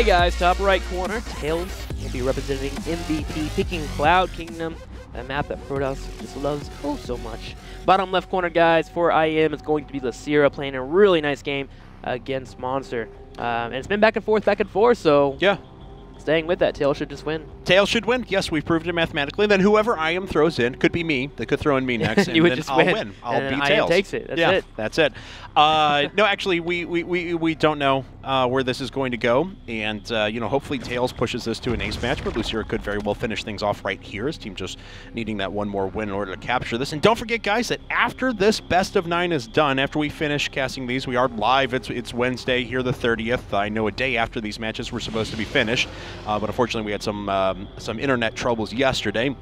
Hey guys, top right corner, Tails will be representing MVP, picking Cloud Kingdom, a map that Protoss just loves oh so much. Bottom left corner, guys, for IM is going to be Lacira playing a really nice game against Monster. And it's been back and forth, so yeah. Staying with that, Tails should just win. Tails should win. Yes, we've proved it mathematically. Then whoever IM throws in, could be me. They could throw in me next, and then I'll win. I'll beat Tails. IM takes it. That's yeah, it. That's it. No, actually, we don't know where this is going to go, and you know, hopefully Tails pushes this to an ace match, but Lucira could very well finish things off right here. His team just needing that one more win in order to capture this. And don't forget, guys, that after this best of 9 is done, after we finish casting these, we are live. It's Wednesday here, the 30th. I know a day after these matches were supposed to be finished, but unfortunately we had some internet troubles yesterday.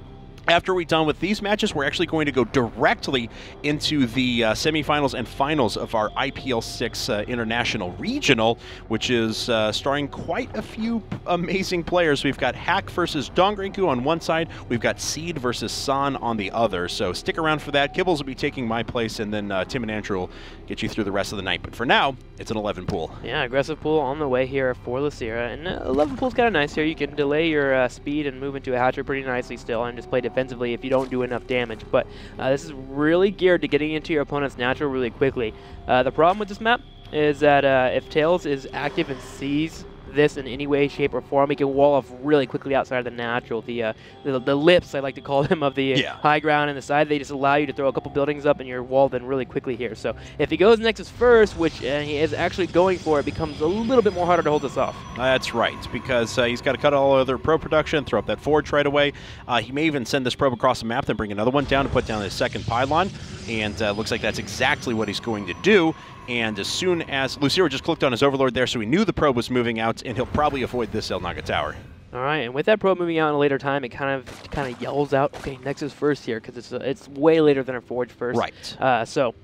After we're done with these matches, we're actually going to go directly into the semifinals and finals of our IPL 6 International Regional, which is starring quite a few amazing players. We've got Hack versus Dongrinku on one side. We've got Seed versus San on the other. So stick around for that. Kibbles will be taking my place, and then Tim and Andrew will get you through the rest of the night. But for now, it's an 11 pool. Yeah, aggressive pool on the way here for Lacira. And 11 pool's kind of nice here. You can delay your speed and move into a hatchery pretty nicely still and just play defensively if you don't do enough damage. But this is really geared to getting into your opponent's natural really quickly. The problem with this map is that if Tails is active and sees this in any way, shape, or form, he can wall off really quickly outside of the natural. The lips, I like to call them, of the high ground and the side, they just allow you to throw a couple buildings up and you're walled in really quickly here. So if he goes Nexus first, which he is actually going for, it becomes a little bit more harder to hold this off. That's right, because he's got to cut all other probe production, throw up that forge right away. He may even send this probe across the map, then bring another one down to put down his second pylon, and looks like that's exactly what he's going to do. And as soon as Lucira just clicked on his Overlord there, so he knew the probe was moving out, and he'll probably avoid this El Naga tower. All right, and with that probe moving out in a later time, it kind of yells out, okay, Nexus first here, because it's way later than a Forge first. Right. So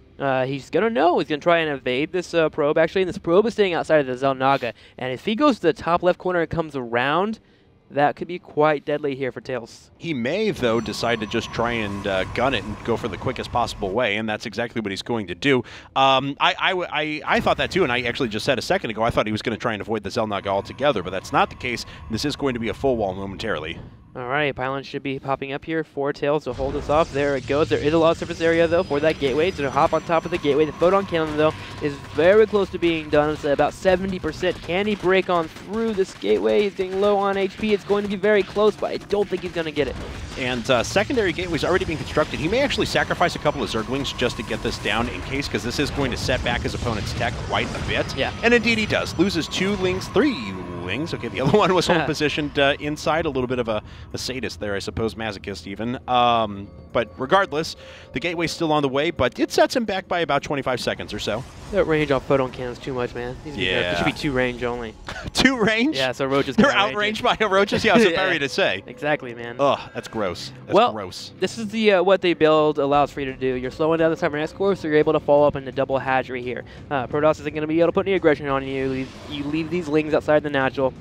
he's going to know. He's going to try and evade this probe, actually, and this probe is staying outside of the Zelnaga. And if he goes to the top left corner and comes around, that could be quite deadly here for Tails. He may, though, decide to just try and gun it and go for the quickest possible way, and that's exactly what he's going to do. I thought that, too, and I actually just said a second ago, I thought he was going to try and avoid the Zelnaga altogether, but that's not the case. This is going to be a full wall momentarily. All right, pylon should be popping up here for Tails to hold us off. There it goes. There is a lot of surface area, though, for that gateway. So to hop on top of the gateway. The photon cannon, though, is very close to being done. It's at about 70%. Can he break on through this gateway? He's getting low on HP. It's going to be very close, but I don't think he's going to get it. And secondary gateway's already being constructed. He may actually sacrifice a couple of Zerglings just to get this down in case, because this is going to set back his opponent's tech quite a bit. Yeah. And indeed he does. Loses 2 lings, 3 wings. Okay, the other one was home positioned inside. A little bit of a sadist there, I suppose, masochist even. But regardless, the gateway's still on the way, but it sets him back by about 25 seconds or so. That range off photon cannon's too much, man. Yeah. It should be 2 range only. 2 range? Yeah, so roaches. They're outranged by roaches? Yeah, I was about ready to say. Exactly, man. Ugh, that's gross. That's gross. This is the what they build allows for you to do. You're slowing down the cybernetic score, so you're able to follow up into double hatchery here. Protoss isn't going to be able to put any aggression on you. You leave these lings outside the natural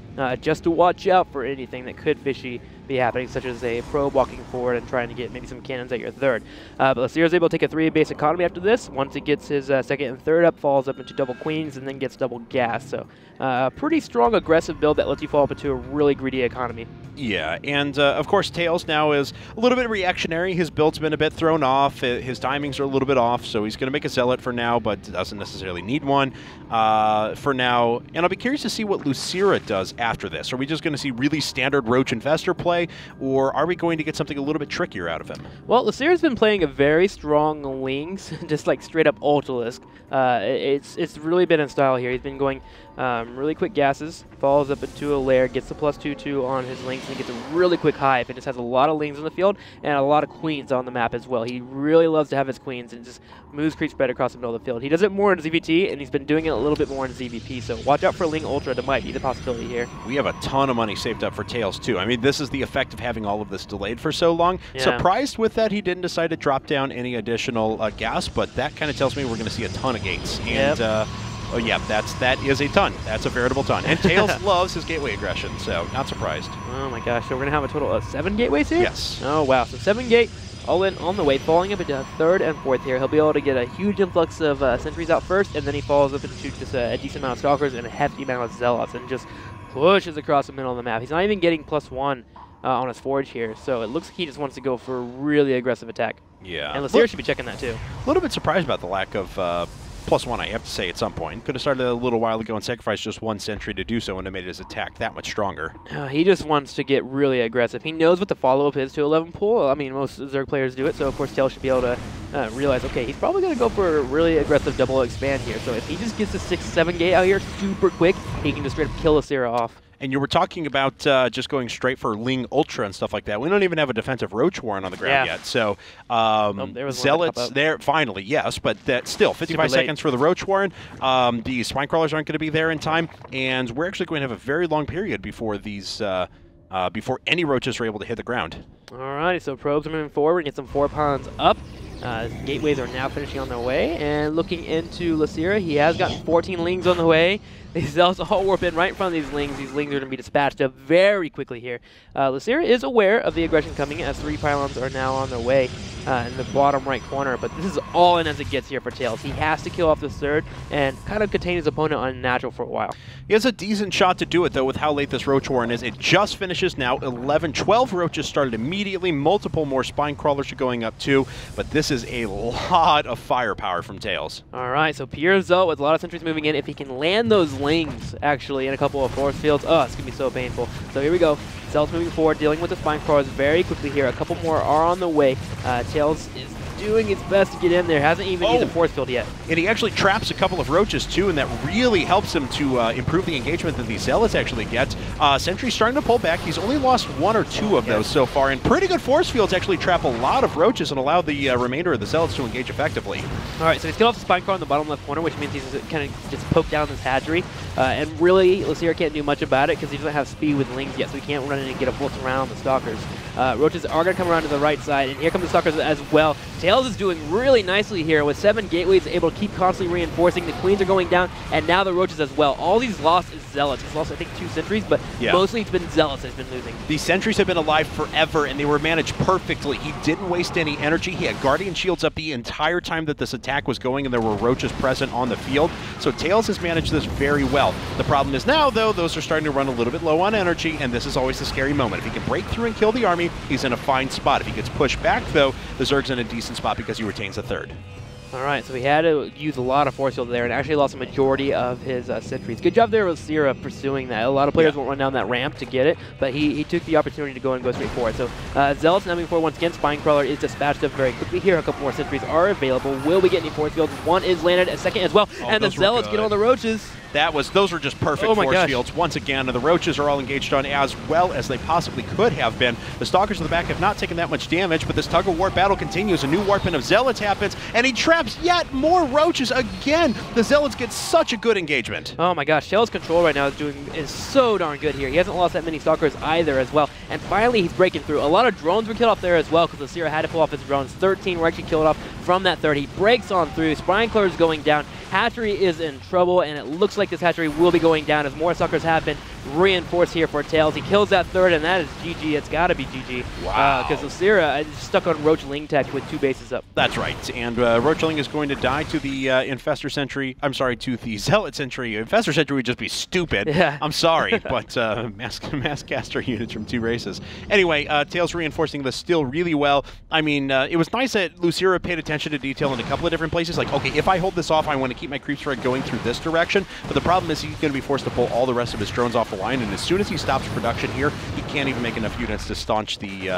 just to watch out for anything that could fishy be happening, such as a probe walking forward and trying to get maybe some cannons at your third. But Lacira's able to take a 3 base economy after this. Once he gets his second and third up, falls up into double queens, and then gets double gas. So pretty strong aggressive build that lets you fall up into a really greedy economy. Yeah, and of course Tails now is a little bit reactionary. His build's been a bit thrown off. His timings are a little bit off, so he's going to make a Zealot for now, but doesn't necessarily need one for now. And I'll be curious to see what Lucira does after this. Are we just going to see really standard Roach Infestor play, or are we going to get something a little bit trickier out of him? Well, Lucira's been playing a very strong Lings, just like straight up Ultralisk. It's really been in style here. He's been going really quick gases, falls up into a lair, gets the +2/2 on his Lings, and gets a really quick hive. It just has a lot of Lings on the field and a lot of queens on the map as well. He really loves to have his queens and just moves creep spread across the middle of the field. He does it more in ZVT, and he's been doing it a little bit more in ZVP, so watch out for Ling Ultra. That might be the possibility here. We have a ton of money saved up for Tails, too. I mean, this is the effect of having all of this delayed for so long. Yeah. Surprised with that he didn't decide to drop down any additional gas, but that kind of tells me we're going to see a ton of gates. And oh yeah, that is a ton. That's a veritable ton. And Tails loves his gateway aggression, so not surprised. Oh my gosh, so we're going to have a total of 7 gateways here? Yes. Oh wow, so 7 gate, all in on the way, falling up into 3rd and 4th here. He'll be able to get a huge influx of sentries out first, and then he falls up into just a decent amount of stalkers and a hefty amount of zealots, and just pushes across the middle of the map. He's not even getting +1 on his forge here, so it looks like he just wants to go for a really aggressive attack. Yeah. And Lasir should be checking that too. A little bit surprised about the lack of +1, I have to say, at some point. Could have started a little while ago and sacrificed just 1 sentry to do so and have made his attack that much stronger. He just wants to get really aggressive. He knows what the follow-up is to 11 pull. I mean, most Zerg players do it, so of course Tails should be able to realize, okay, he's probably going to go for a really aggressive double expand here. So if he just gets a 6-7 gate out here super quick, he can just straight up kill Lasir off. And you were talking about just going straight for Ling Ultra and stuff like that. We don't even have a defensive Roach Warren on the ground yet. So Zealots there, finally, yes, but that still, 55 seconds for the Roach Warren. The Spine Crawlers aren't going to be there in time, and we're actually going to have a very long period before these before any Roaches are able to hit the ground. Alrighty, so probes are moving forward, get some 4 pawns up. Gateways are now finishing on their way, and looking into Lasir, he has gotten 14 Lings on the way. These Zealots all warp in right in front of these Lings. These Lings are going to be dispatched up very quickly here. Lasir is aware of the aggression coming as 3 pylons are now on their way in the bottom right corner, but this is all in as it gets here for Tails. He has to kill off this third and kind of contain his opponent unnatural for a while. He has a decent shot to do it, though, with how late this Roach Warren is. It just finishes now. 12 Roaches started immediately. Multiple more Spine Crawlers are going up, too, but this is a lot of firepower from Tails. All right, so Pierre Zelt with a lot of sentries moving in. If he can land those Lings, actually, in a couple of force fields, oh, it's going to be so painful. So here we go. Zelt's moving forward, dealing with the Spine Crawlers very quickly here. A couple more are on the way. Tails is doing its best to get in there. Hasn't even used a force field yet. And he actually traps a couple of Roaches, too, and that really helps him to improve the engagement that these Zealots actually get. Sentry's starting to pull back. He's only lost 1 or 2 of those so far, and pretty good force fields actually trap a lot of Roaches and allow the remainder of the Zealots to engage effectively. All right, so he's killed off the Spine Crawler in the bottom left corner, which means he's kind of just poked down this hatchery. And really, Lasir can't do much about it because he doesn't have speed with Lings yet, so he can't run in and get a full around on the Stalkers. Roaches are going to come around to the right side, and here come the Stalkers as well. Tails is doing really nicely here with 7 gateways, able to keep constantly reinforcing. The Queens are going down, and now the Roaches as well. All these lost is Zealots. He's lost, I think, 2 sentries, but mostly it's been Zealots that's been losing. These sentries have been alive forever, and they were managed perfectly. He didn't waste any energy. He had Guardian Shields up the entire time that this attack was going, and there were Roaches present on the field. So Tails has managed this very well. The problem is now, though, those are starting to run a little bit low on energy, and this is always the scary moment. If he can break through and kill the army, he's in a fine spot. If he gets pushed back, though, the Zerg's in a decent spot because he retains a third. All right, so he had to use a lot of force field there and actually lost a majority of his sentries. Good job there with Sierra pursuing that. A lot of players won't run down that ramp to get it, but he took the opportunity to go and go straight forward. So Zealot's now moving forward once again. Spine Crawler is dispatched up very quickly here. A couple more sentries are available. Will we get any force fields? 1 is landed, a second as well, and the Zealots get on the Roaches. Those were just perfect force fields once again, and the Roaches are all engaged on as well as they possibly could have been. The Stalkers in the back have not taken that much damage, but this tug-of-war battle continues. A new warping of Zealots happens, and he traps yet more Roaches again. The Zealots get such a good engagement. Oh my gosh, Tails' control right now is so darn good here. He hasn't lost that many Stalkers either as well, and finally he's breaking through. A lot of drones were killed off there as well because Lasir had to pull off his drones. 13 were actually killed off from that 30. He breaks on through. Spine Crawler is going down. Hatchery is in trouble, and it looks like this hatchery will be going down as more Stalkers have been reinforced here for Tails. He kills that third, and that is GG. It's got to be GG. Wow. Because Lasir is stuck on Roach Ling tech with 2 bases up. That's right. And Roach Ling is going to die to the Infestor Sentry. I'm sorry, to the Zealot Sentry. Infestor Sentry would just be stupid. Yeah. I'm sorry, but mass caster units from 2 races. Anyway, Tails reinforcing this still really well. I mean, it was nice that Lucira paid attention to detail in a couple of different places. Like, okay, if I hold this off, I want to keep my creep thread going through this direction. But the problem is he's going to be forced to pull all the rest of his drones off the line, and as soon as he stops production here, he can't even make enough units to staunch the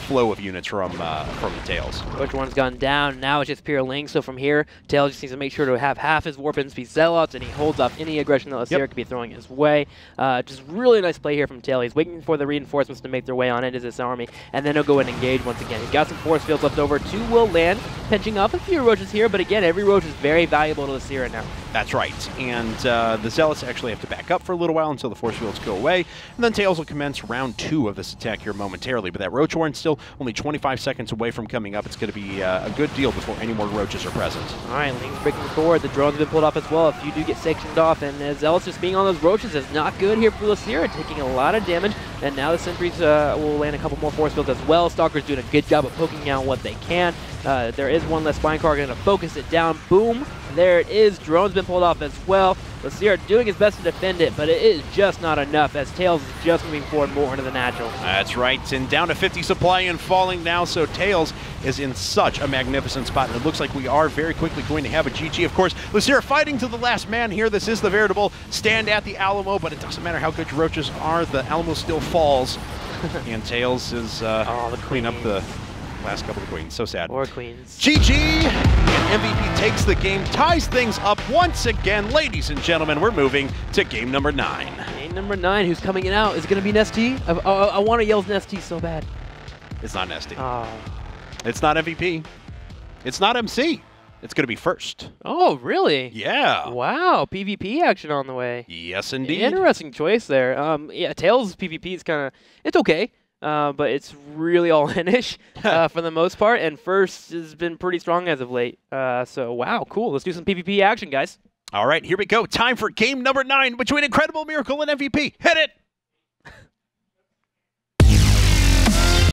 flow of units from the Tails. Which one's gone down? Now it's just pure Ling. So from here, Tails just needs to make sure to have half his warpins be Zealots, and he holds off any aggression that Lasir could be throwing his way. Just really nice play here from Tails. He's waiting for the reinforcements to make their way on into this army, and then he'll go and engage once again. He's got some force fields left over. 2 will land, pinching off a few Roaches here, but again, every Roach is very valuable to Lasir now. That's right, and the Zealots actually have to back up for a little while until the force fields go away, and then Tails will commence round 2 of this attack here momentarily, but that Roach Warren's still only 25 seconds away from coming up. It's going to be a good deal before any more Roaches are present. All right, Ling's breaking forward. The drones have been pulled off as well. A few do get sectioned off, and Zealots just being on those Roaches is not good here for Lasir, taking a lot of damage, and now the sentries will land a couple more force fields as well. Stalker's doing a good job of poking out what they can. There is one less spine car, going to focus it down. Boom. There it is. Drone's been pulled off as well. Lacier doing his best to defend it, but it is just not enough as Tails is just moving forward more into the natural. That's right, and down to 50 supply and falling now, so Tails is in such a magnificent spot, and it looks like we are very quickly going to have a GG. Of course, Lacier fighting to the last man here. This is the veritable stand at the Alamo, but it doesn't matter how good your roaches are, the Alamo still falls. And Tails is clean up the last couple of queens. So sad. Or queens. GG! And MVP takes the game, ties things up once again. Ladies and gentlemen, we're moving to game number 9. Game number 9, who's coming in out? Is it going to be Nesty? I want to yell Nesty so bad. It's not Nesty. Oh. It's not MVP. It's not MC. It's going to be first. Oh, really? Yeah. Wow, PvP action on the way. Yes, indeed. Interesting choice there. Yeah, Tails PvP is kind of, it's okay. But it's really all-in-ish for the most part, and first has been pretty strong as of late. So, wow, cool. Let's do some PvP action, guys. All right, here we go. Time for game number 9 between Incredible Miracle and MVP. Hit it!